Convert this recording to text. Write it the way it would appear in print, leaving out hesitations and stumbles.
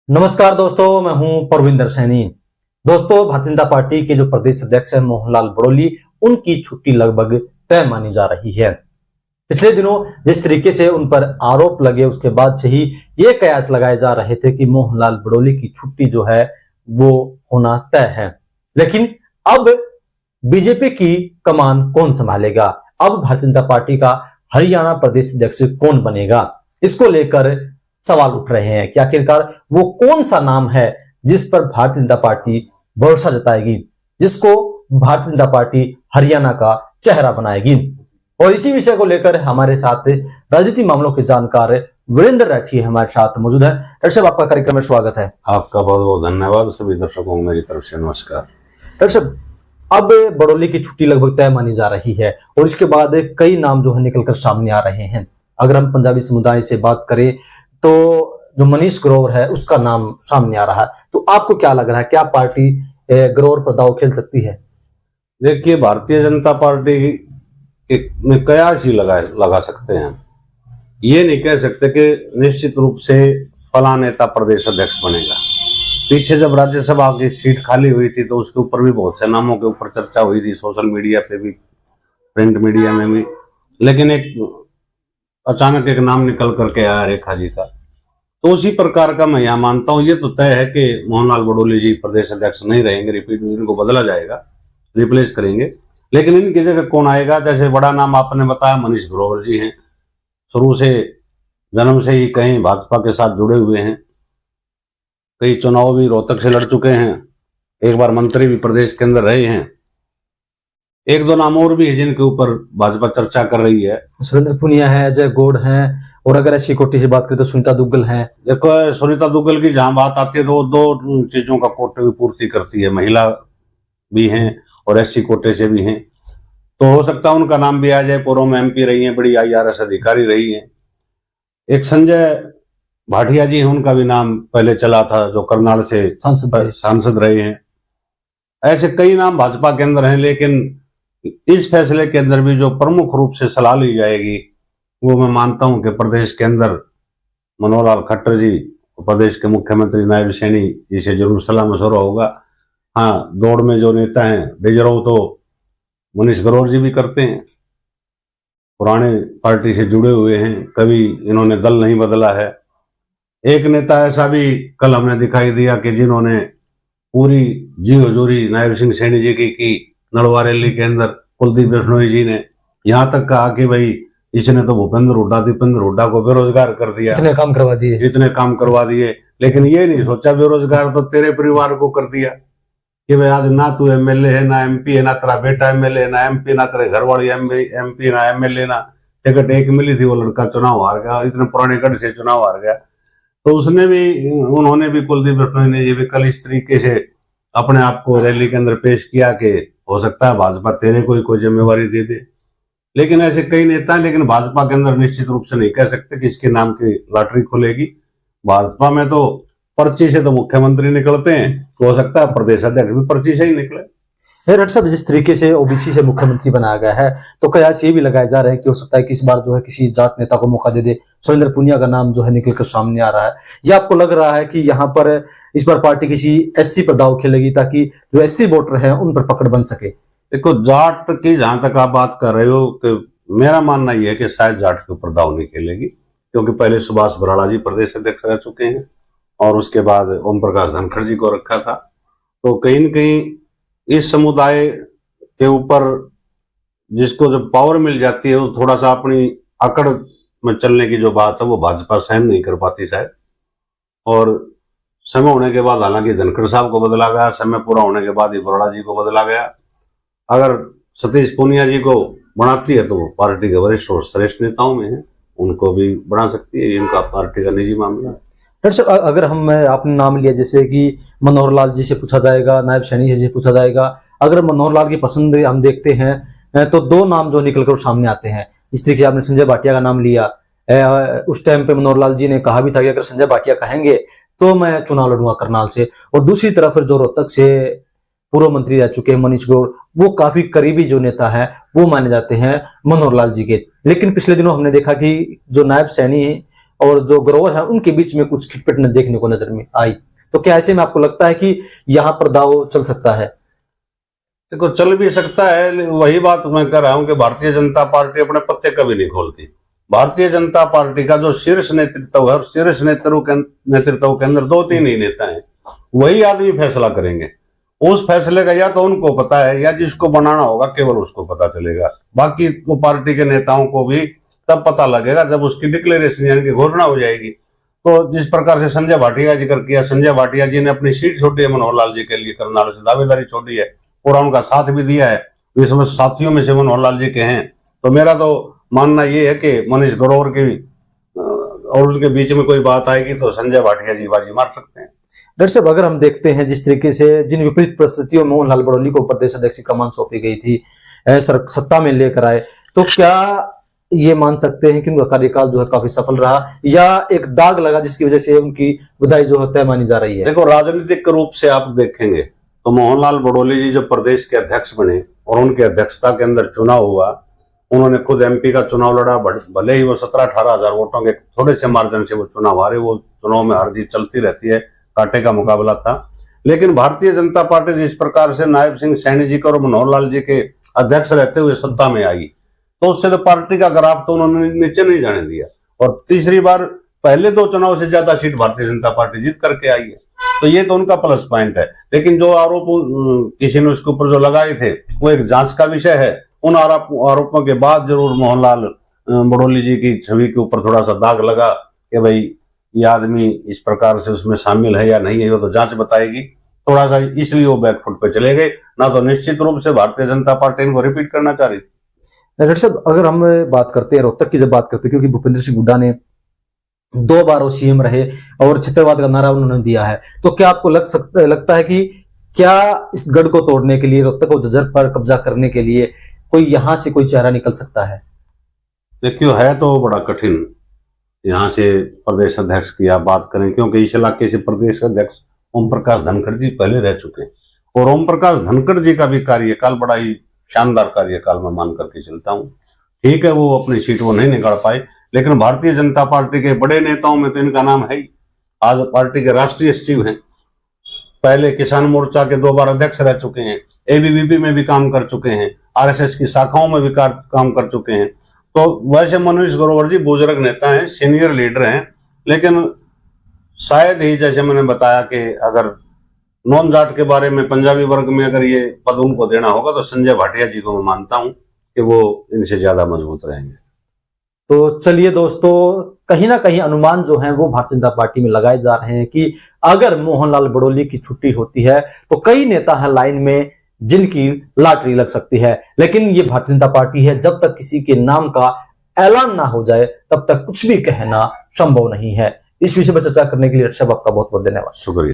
नमस्कार दोस्तों, मैं हूं परविंदर सैनी। दोस्तों, भारतीय जनता पार्टी के जो प्रदेश अध्यक्ष हैं मोहनलाल बड़ोली, उनकी छुट्टी लगभग तय मानी जा रही है। पिछले दिनों जिस तरीके से उन पर आरोप लगे, उसके बाद से ही ये कयास लगाए जा रहे थे कि मोहनलाल बड़ोली की छुट्टी जो है वो होना तय है। लेकिन अब बीजेपी की कमान कौन संभालेगा? अब भारतीय जनता पार्टी का हरियाणा प्रदेश अध्यक्ष कौन बनेगा? इसको लेकर सवाल उठ रहे हैं कि आखिरकार वो कौन सा नाम है जिस पर भारतीय जनता पार्टी भरोसा जताएगी, जिसको भारतीय जनता पार्टी हरियाणा का चेहरा बनाएगी। और इसी विषय को लेकर हमारे साथ राजनीतिक मामलों के जानकार वीरेंद्र राठी हमारे साथ मौजूद है। दर्शक, आपका कार्यक्रम में स्वागत है। आपका बहुत बहुत धन्यवाद। सभी दर्शकों को मेरी तरफ से नमस्कार। दर्शक, अब बड़ोली की छुट्टी लगभग तय मानी जा रही है और इसके बाद कई नाम जो है निकलकर सामने आ रहे हैं। अगर हम पंजाबी समुदाय से बात करें तो जो मनीष ग्रोवर है उसका नाम सामने आ रहा है। तो आपको क्या लग रहा है, क्या पार्टी ग्रोवर पर दांव खेल सकती है? देखिए, भारतीय जनता पार्टी में कयास ही लगा सकते हैं। ये नहीं कह सकते कि निश्चित रूप से फला नेता प्रदेश अध्यक्ष बनेगा। पीछे जब राज्यसभा की सीट खाली हुई थी तो उसके ऊपर भी बहुत से नामों के ऊपर चर्चा हुई थी, सोशल मीडिया पे भी, प्रिंट मीडिया में भी। लेकिन एक अचानक एक नाम निकल करके आया रेखा जी का, तो उसी प्रकार का मैं यहाँ मानता हूँ। ये तो तय है कि मोहनलाल बड़ोली जी प्रदेश अध्यक्ष नहीं रहेंगे, रिपीट इनको बदला जाएगा, रिप्लेस करेंगे। लेकिन इनकी जगह कौन आएगा? जैसे बड़ा नाम आपने बताया, मनीष ग्रोवर जी हैं। शुरू से जन्म से ही कहीं भाजपा के साथ जुड़े हुए हैं, कई चुनाव भी रोहतक से लड़ चुके हैं, एक बार मंत्री भी प्रदेश के अंदर रहे हैं। एक दो नाम और भी है जिनके ऊपर भाजपा चर्चा कर रही है। सुरेंद्र पुनिया है, अजय गौड़ हैं, और अगर ऐसी कोटि से बात करें तो सुनीता दुग्गल हैं। देखो, सुनीता दुग्गल की जहां बात आती है तो दो चीजों का कोटे की पूर्ति करती है, महिला भी हैं और एससी कोटे से भी हैं। तो हो सकता है उनका नाम भी आ जाए। पूर्व में एमपी रही हैं, बड़ी IRS अधिकारी रही हैं। एक संजय भाटिया जी हैं, उनका भी नाम पहले चला था, जो करनाल से सांसद रहे हैं। ऐसे कई नाम भाजपा के अंदर हैं। लेकिन इस फैसले के अंदर भी जो प्रमुख रूप से सलाह ली जाएगी वो मैं मानता हूं कि प्रदेश के अंदर मनोहर लाल खट्टर जी, प्रदेश के मुख्यमंत्री नायब सैनी जी से जरूर सलाह मशवरा होगा। हाँ, दौड़ में जो नेता हैं रिजर्व तो मनीष ग्रोवर जी भी करते हैं, पुराने पार्टी से जुड़े हुए हैं, कभी इन्होंने दल नहीं बदला है। एक नेता ऐसा भी कल हमने दिखाई दिया कि जिन्होंने पूरी जी हुजूरी नायब सिंह सैनी जी की नड़वा रैली के अंदर कुलदीप बिश्नोई जी ने यहाँ तक कहा कि भाई इसने तो भूपेंद्र हुड्डा, दीपेंद्र हुड्डा को बेरोजगार कर दिया, इतने काम करवा दिए। लेकिन ये नहीं सोचा बेरोजगार तो तेरे परिवार को कर दिया कि भाई आज ना तू MLA है, ना MP है, ना तेरा बेटा MLA है, ना MP, ना तेरे घर वाली MP, ना MLA, ना टिकट एक मिली थी, वो लड़का चुनाव हार गया, इतने पुराने गढ़ से चुनाव हार गया। तो उन्होंने भी कुलदीप बिश्नोई ने ये भी कल इस तरीके से अपने आप को रैली के अंदर पेश किया कि हो सकता है भाजपा तेरे को ही कोई जिम्मेवारी दे दे। लेकिन ऐसे कई नेता हैं, लेकिन भाजपा के अंदर निश्चित रूप से नहीं कह सकते कि इसके नाम की लॉटरी खुलेगी। भाजपा में तो पर्ची से तो मुख्यमंत्री निकलते हैं, तो हो सकता है प्रदेश अध्यक्ष भी पर्ची से ही निकले। डॉक्टर साहब, जिस तरीके से OBC से मुख्यमंत्री बनाया गया है तो कयास ये भी लगाए जा रहे हैं कि हो सकता है कि इस बार जो है किसी जाट नेता को मौका दे दे। सुरेंद्र पुनिया का नाम जो है निकलकर सामने आ रहा है। या आपको लग रहा है कि यहाँ पर इस बार पार्टी किसी SC पर दांव खेलेगी ताकि जो SC वोटर हैं उन पर पकड़ बन सके? देखो, जाट की जहां तक आप बात कर रहे हो, कि मेरा मानना यह है कि शायद जाट के ऊपर दांव नहीं खेलेगी, क्योंकि पहले सुभाष बराड़ा जी प्रदेश अध्यक्ष रह चुके हैं और उसके बाद ओम प्रकाश धनखड़ जी को रखा था। तो कहीं न कहीं इस समुदाय के ऊपर जिसको जब पावर मिल जाती है वो थोड़ा सा अपनी अकड़ में चलने की जो बात है वो भाजपा सहन नहीं कर पाती शायद। और समय होने के बाद, हालांकि धनखड़ साहब को बदला गया, समय पूरा होने के बाद ही बराड़ा जी को बदला गया। अगर सतीश पूनिया जी को बनाती है तो वो पार्टी के वरिष्ठ और श्रेष्ठ नेताओं में है, उनको भी बना सकती है। इनका पार्टी का निजी मामला है। डॉक्टर साहब, अगर आपने नाम लिया जैसे कि मनोहर लाल जी से पूछा जाएगा, नायब सैनी जी से पूछा जाएगा, अगर मनोहर लाल की पसंद हम देखते हैं तो दो नाम जो निकलकर सामने आते हैं। इस तरीके से आपने संजय भाटिया का नाम लिया। उस टाइम पे मनोहर लाल जी ने कहा भी था कि अगर संजय भाटिया कहेंगे तो मैं चुनाव लड़ूंगा करनाल से। और दूसरी तरफ जो रोहतक से पूर्व मंत्री रह चुके हैं मनीष ग्रोवर, वो काफी करीबी जो नेता है वो माने जाते हैं मनोहर लाल जी के। लेकिन पिछले दिनों हमने देखा कि जो नायब सैनी और जो ग्रोवर है उनके बीच में कुछ खिटपिट देखने को नजर में आई। तो क्या ऐसे में आपको लगता है कि यहाँ पर दाव चल सकता है? देखो, चल भी सकता है। वही बात मैं कह रहा हूं कि भारतीय जनता पार्टी अपने पत्ते कभी नहीं खोलती। भारतीय जनता पार्टी का जो शीर्ष नेतृत्व है, और शीर्ष नेतृत्व के अंदर 2-3 ही नेता हैं, वही आदमी फैसला करेंगे। उस फैसले का या तो उनको पता है या जिसको बनाना होगा केवल उसको पता चलेगा। बाकी तो पार्टी के नेताओं को भी तब पता लगेगा जब उसकी डिक्लेरेशन यानी कि घोषणा हो जाएगी। तो जिस प्रकार से संजय भाटिया का जिक्र किया, संजय भाटिया जी ने अपनी सीट छोड़ी है मनोहर लाल जी के लिए, करनाल से दावेदारी छोड़ी है और उनका साथ भी दिया है। इसमें साथियों में से मनोहर लाल जी के हैं। तो मेरा तो मानना ये है कि मनीष ग्रोवर की और उसके बीच में कोई बात आएगी तो संजय भाटिया जी बाजी मार सकते हैं। डॉक्टर साहब, अगर हम देखते हैं जिस तरीके से जिन विपरीत परिस्थितियों में मोहनलाल बड़ौली को प्रदेश अध्यक्ष की कमान सौंपी गई थी, सत्ता में लेकर आए, तो क्या ये मान सकते हैं कि उनका कार्यकाल जो है काफी सफल रहा, या एक दाग लगा जिसकी वजह से उनकी विदाई जो है तय मानी जा रही है? देखो, राजनीतिक रूप से आप देखेंगे तो मोहनलाल बड़ौली जी जब प्रदेश के अध्यक्ष बने और उनके अध्यक्षता के अंदर चुनाव हुआ, उन्होंने खुद एमपी का चुनाव लड़ा। भले ही वो 17-18 हजार वोटों के थोड़े से मार्जिन से वो चुनाव हारे, वो चुनाव में हार जीत चलती रहती है, कांटे का मुकाबला था। लेकिन भारतीय जनता पार्टी जिस प्रकार से नायब सिंह सैनी जी को और मनोहर लाल जी के अध्यक्ष रहते हुए सत्ता में आई, तो उससे तो पार्टी का ग्राफ तो उन्होंने नीचे नहीं जाने दिया। और तीसरी बार पहले 2 चुनाव से ज्यादा सीट भारतीय जनता पार्टी जीत करके आई है। तो ये तो उनका प्लस पॉइंट है। लेकिन जो आरोप किसी ने उसके ऊपर जो लगाए थे वो एक जांच का विषय है। उन आरोपों के बाद जरूर मोहनलाल बड़ौली जी की छवि के ऊपर थोड़ा सा दाग लगा कि भाई ये आदमी इस प्रकार से उसमें शामिल है या नहीं है, वो तो जांच बताएगी। थोड़ा सा इसलिए वो बैकफुट पे चले गए, ना तो निश्चित रूप से भारतीय जनता पार्टी इनको रिपीट करना चाह रही थी। डॉक्टर साहब, अगर हम बात करते हैं रोहतक की, जब बात करते हैं, क्योंकि भूपेंद्र सिंह हुड्डा ने 2 बार वो सीएम रहे और क्षेत्रवाद का नारा उन्होंने दिया है, तो क्या आपको लगता है कि क्या इस गढ़ को तोड़ने के लिए, रोहतक को जजर पर कब्जा करने के लिए कोई यहां से कोई चेहरा निकल सकता है? देखियो, है तो बड़ा कठिन यहाँ से प्रदेश अध्यक्ष की आप बात करें, क्योंकि इस इलाके से प्रदेश अध्यक्ष ओम प्रकाश धनखड़ जी पहले रह चुके हैं। और ओम प्रकाश धनखड़ जी का भी कार्यकाल बड़ा ही शानदार कार्यकाल में मान करके चलता हूँ। ठीक है, वो अपनी सीट वो नहीं निकाल पाए, लेकिन भारतीय जनता पार्टी के बड़े नेताओं में तो इनका नाम है ही। आज पार्टी के राष्ट्रीय सचिव हैं, पहले किसान मोर्चा के 2 बार अध्यक्ष रह चुके हैं, एबीवीपी में भी काम कर चुके हैं, आरएसएस की शाखाओं में भी काम कर चुके हैं। तो वैसे मनीष ग्रोवर जी बुजुर्ग नेता हैं, सीनियर लीडर हैं, लेकिन शायद ही जैसे मैंने बताया कि अगर नॉन जाट के बारे में पंजाबी वर्ग में अगर ये पद उनको देना होगा तो संजय भाटिया जी को मैं मानता हूं कि वो इनसे ज्यादा मजबूत रहेंगे। तो चलिए दोस्तों, कहीं ना कहीं अनुमान जो है वो भारतीय जनता पार्टी में लगाए जा रहे हैं कि अगर मोहनलाल बड़ौली की छुट्टी होती है तो कई नेता है लाइन में जिनकी लॉटरी लग सकती है। लेकिन ये भारतीय जनता पार्टी है, जब तक किसी के नाम का ऐलान ना हो जाए तब तक कुछ भी कहना संभव नहीं है। इस विषय पर चर्चा करने के लिए आपका बहुत बहुत धन्यवाद। शुक्रिया।